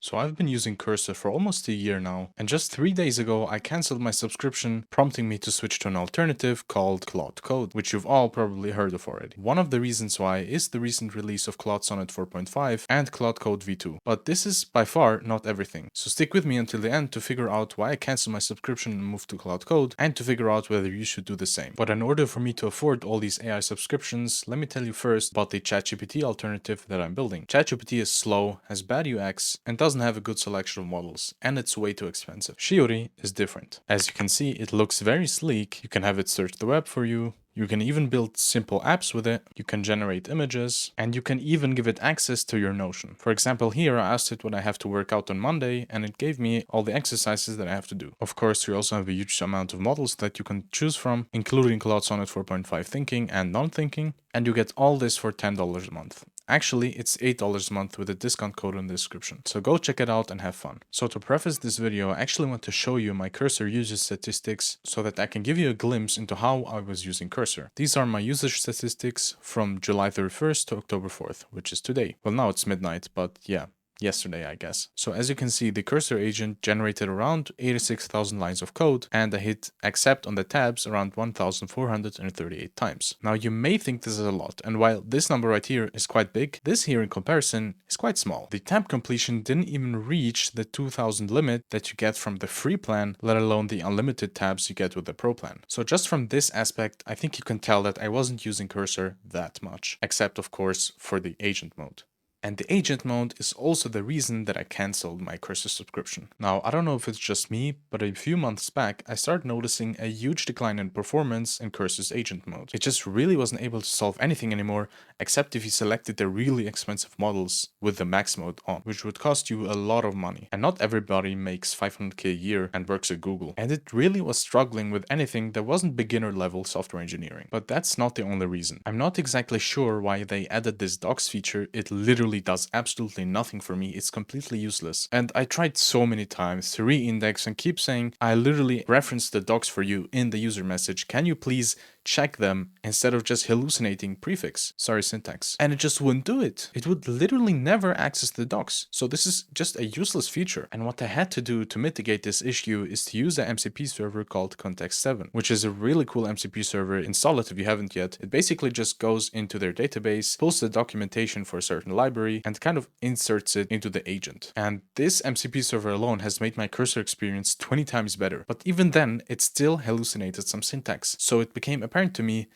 So I've been using Cursor for almost a year now, and just 3 days ago I cancelled my subscription, prompting me to switch to an alternative called Claude Code, which you've all probably heard of already. One of the reasons why is the recent release of Claude Sonnet 4.5 and Claude Code v2, but this is by far not everything. So stick with me until the end to figure out why I cancelled my subscription and moved to Claude Code, and to figure out whether you should do the same. But in order for me to afford all these AI subscriptions, let me tell you first about the ChatGPT alternative that I'm building. ChatGPT is slow, has bad UX, and doesn't have a good selection of models, and it's way too expensive. Shiori is different. As you can see, it looks very sleek. You can have it search the web for you. You can even build simple apps with it, you can generate images, and you can even give it access to your Notion. For example, here I asked it what I have to work out on Monday, and it gave me all the exercises that I have to do. Of course, you also have a huge amount of models that you can choose from, including Claude Sonnet 4.5 thinking and non-thinking, and you get all this for $10 a month. Actually, it's $8 a month with a discount code in the description, so go check it out and have fun. So to preface this video, I actually want to show you my Cursor usage statistics so that I can give you a glimpse into how I was using Cursor. These are my usage statistics from July 31st to October 4th, which is today. Well, now it's midnight, but yeah. Yesterday, I guess. So as you can see, the Cursor agent generated around 86,000 lines of code, and I hit accept on the tabs around 1,438 times. Now you may think this is a lot, and while this number right here is quite big, this here in comparison is quite small. The tab completion didn't even reach the 2,000 limit that you get from the free plan, let alone the unlimited tabs you get with the pro plan. So just from this aspect, I think you can tell that I wasn't using Cursor that much, except of course for the agent mode. And the agent mode is also the reason that I cancelled my Cursor subscription. Now, I don't know if it's just me, but a few months back, I started noticing a huge decline in performance in Cursor's agent mode. It just really wasn't able to solve anything anymore, except if you selected the really expensive models with the max mode on, which would cost you a lot of money. And not everybody makes 500k a year and works at Google. And it really was struggling with anything that wasn't beginner level software engineering. But that's not the only reason. I'm not exactly sure why they added this docs feature. It literally does absolutely nothing for me. It's completely useless. And I tried so many times to re-index and keep saying, I literally referenced the docs for you in the user message. Can you please check them instead of just hallucinating prefix? Sorry, syntax. And it just wouldn't do it. It would literally never access the docs. So this is just a useless feature. And what I had to do to mitigate this issue is to use an MCP server called Context7, which is a really cool MCP server. Install it if you haven't yet. It basically just goes into their database, pulls the documentation for a certain library, and kind of inserts it into the agent. And this MCP server alone has made my Cursor experience 20 times better. But even then, it still hallucinated some syntax. So it became apparent to me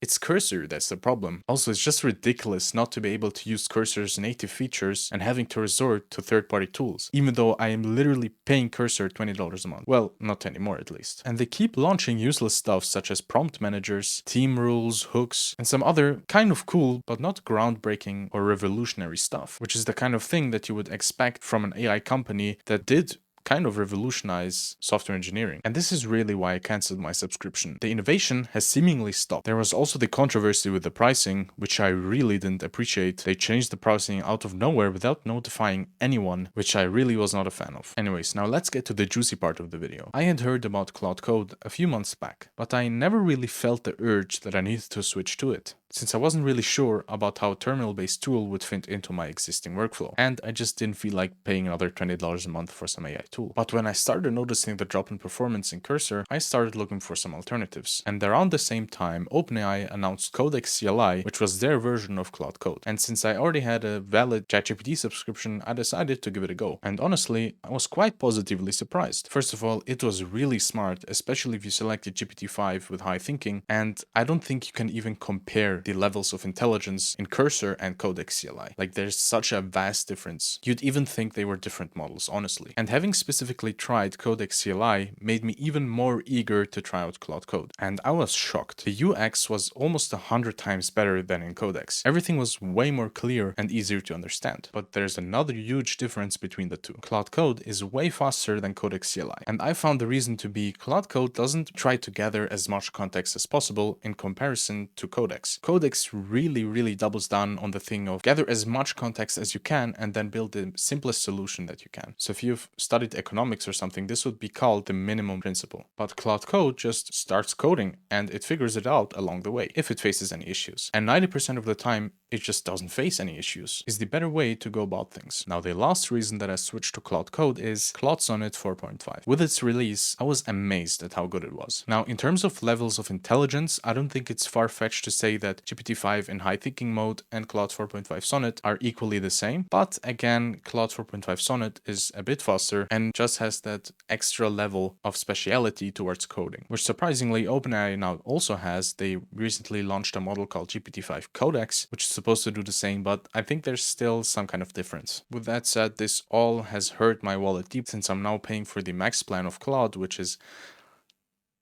it's Cursor that's the problem. Also, it's just ridiculous not to be able to use Cursor's native features and having to resort to third-party tools, even though I am literally paying Cursor $20 a month. Well, not anymore at least. And they keep launching useless stuff such as prompt managers, theme rules, hooks, and some other kind of cool but not groundbreaking or revolutionary stuff, which is the kind of thing that you would expect from an AI company that did kind of revolutionize software engineering. And this is really why I cancelled my subscription. The innovation has seemingly stopped. There was also the controversy with the pricing, which I really didn't appreciate. They changed the pricing out of nowhere without notifying anyone, which I really was not a fan of. Anyways, now let's get to the juicy part of the video. I had heard about Claude Code a few months back, but I never really felt the urge that I needed to switch to it, since I wasn't really sure about how a terminal-based tool would fit into my existing workflow, and I just didn't feel like paying another $20 a month for some AI tool. But when I started noticing the drop in performance in Cursor, I started looking for some alternatives. And around the same time, OpenAI announced Codex CLI, which was their version of Claude Code. And since I already had a valid ChatGPT subscription, I decided to give it a go. And honestly, I was quite positively surprised. First of all, it was really smart, especially if you selected GPT-5 with high thinking, and I don't think you can even compare the levels of intelligence in Cursor and Codex CLI. Like, there's such a vast difference. You'd even think they were different models, honestly. And having specifically tried Codex CLI made me even more eager to try out Claude Code. And I was shocked. The UX was almost 100 times better than in Codex. Everything was way more clear and easier to understand. But there's another huge difference between the two. Claude Code is way faster than Codex CLI. And I found the reason to be Claude Code doesn't try to gather as much context as possible in comparison to Codex. Codex really doubles down on the thing of gather as much context as you can and then build the simplest solution that you can. So if you've studied economics or something, this would be called the minimum principle. But Claude Code just starts coding and it figures it out along the way if it faces any issues. And 90% of the time, it just doesn't face any issues, is the better way to go about things. Now, the last reason that I switched to Claude Code is Claude Sonnet 4.5. With its release, I was amazed at how good it was. Now, in terms of levels of intelligence, I don't think it's far-fetched to say that GPT-5 in high thinking mode and Claude 4.5 Sonnet are equally the same, but again, Claude 4.5 Sonnet is a bit faster and just has that extra level of speciality towards coding, which surprisingly OpenAI now also has. They recently launched a model called GPT-5 Codex, which is supposed to do the same, but I think there's still some kind of difference. With that said, this all has hurt my wallet deep since I'm now paying for the max plan of Claude, which is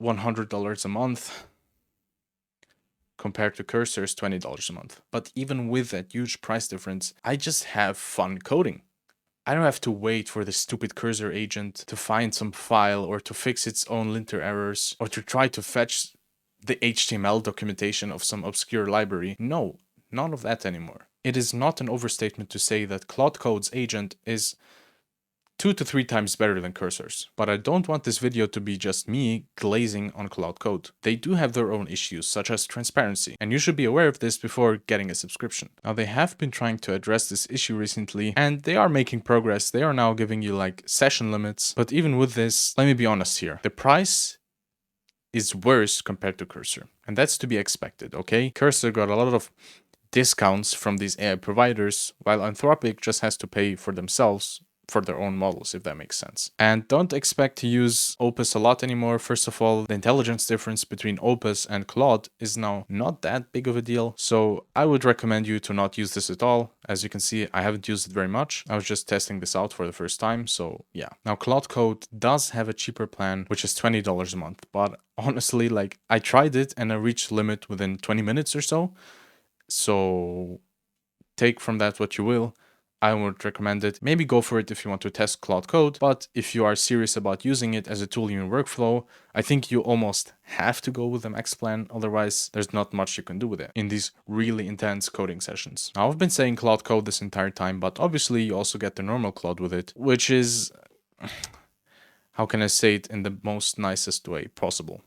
$100 a month, compared to Cursor's $20 a month. But even with that huge price difference, I just have fun coding. I don't have to wait for the stupid cursor agent to find some file or to fix its own linter errors or to try to fetch the HTML documentation of some obscure library. No, none of that anymore. It is not an overstatement to say that Claude Code's agent is 2 to 3 times better than Cursor's. But I don't want this video to be just me glazing on Claude Code. They do have their own issues, such as transparency, and you should be aware of this before getting a subscription. Now, they have been trying to address this issue recently, and they are making progress. They are now giving you like session limits, but even with this, let me be honest here. The price is worse compared to Cursor, and that's to be expected, okay? Cursor got a lot of discounts from these AI providers, while Anthropic just has to pay for themselves for their own models, if that makes sense. And don't expect to use Opus a lot anymore. First of all, the intelligence difference between Opus and Claude is now not that big of a deal. So I would recommend you to not use this at all. As you can see, I haven't used it very much. I was just testing this out for the first time. So yeah. Now Claude Code does have a cheaper plan, which is $20 a month. But honestly, like I tried it and I reached the limit within 20 minutes or so. So take from that what you will. I would recommend it. Maybe go for it if you want to test Claude Code, but if you are serious about using it as a tool in your workflow, I think you almost have to go with the max plan, otherwise there's not much you can do with it in these really intense coding sessions. Now, I've been saying Claude Code this entire time, but obviously you also get the normal Claude with it, which is, how can I say it in the most nicest way possible?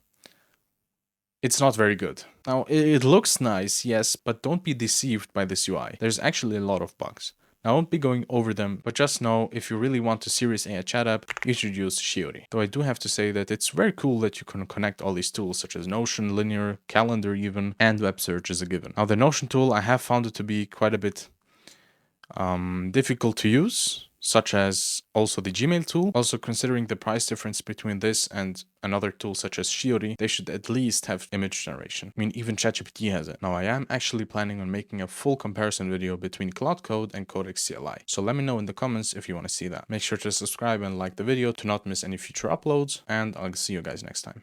It's not very good. Now, it looks nice, yes, but don't be deceived by this UI. There's actually a lot of bugs. I won't be going over them, but just know if you really want a serious AI chat app, you should use Shiori. Though I do have to say that it's very cool that you can connect all these tools such as Notion, Linear, Calendar even, and web search is a given. Now the Notion tool, I have found it to be quite a bit difficult to use, such as also the Gmail tool. Also, considering the price difference between this and another tool such as Shiori, they should at least have image generation. I mean, even ChatGPT has it. Now, I am actually planning on making a full comparison video between Claude Code and Codex CLI. So let me know in the comments if you want to see that. Make sure to subscribe and like the video to not miss any future uploads, and I'll see you guys next time.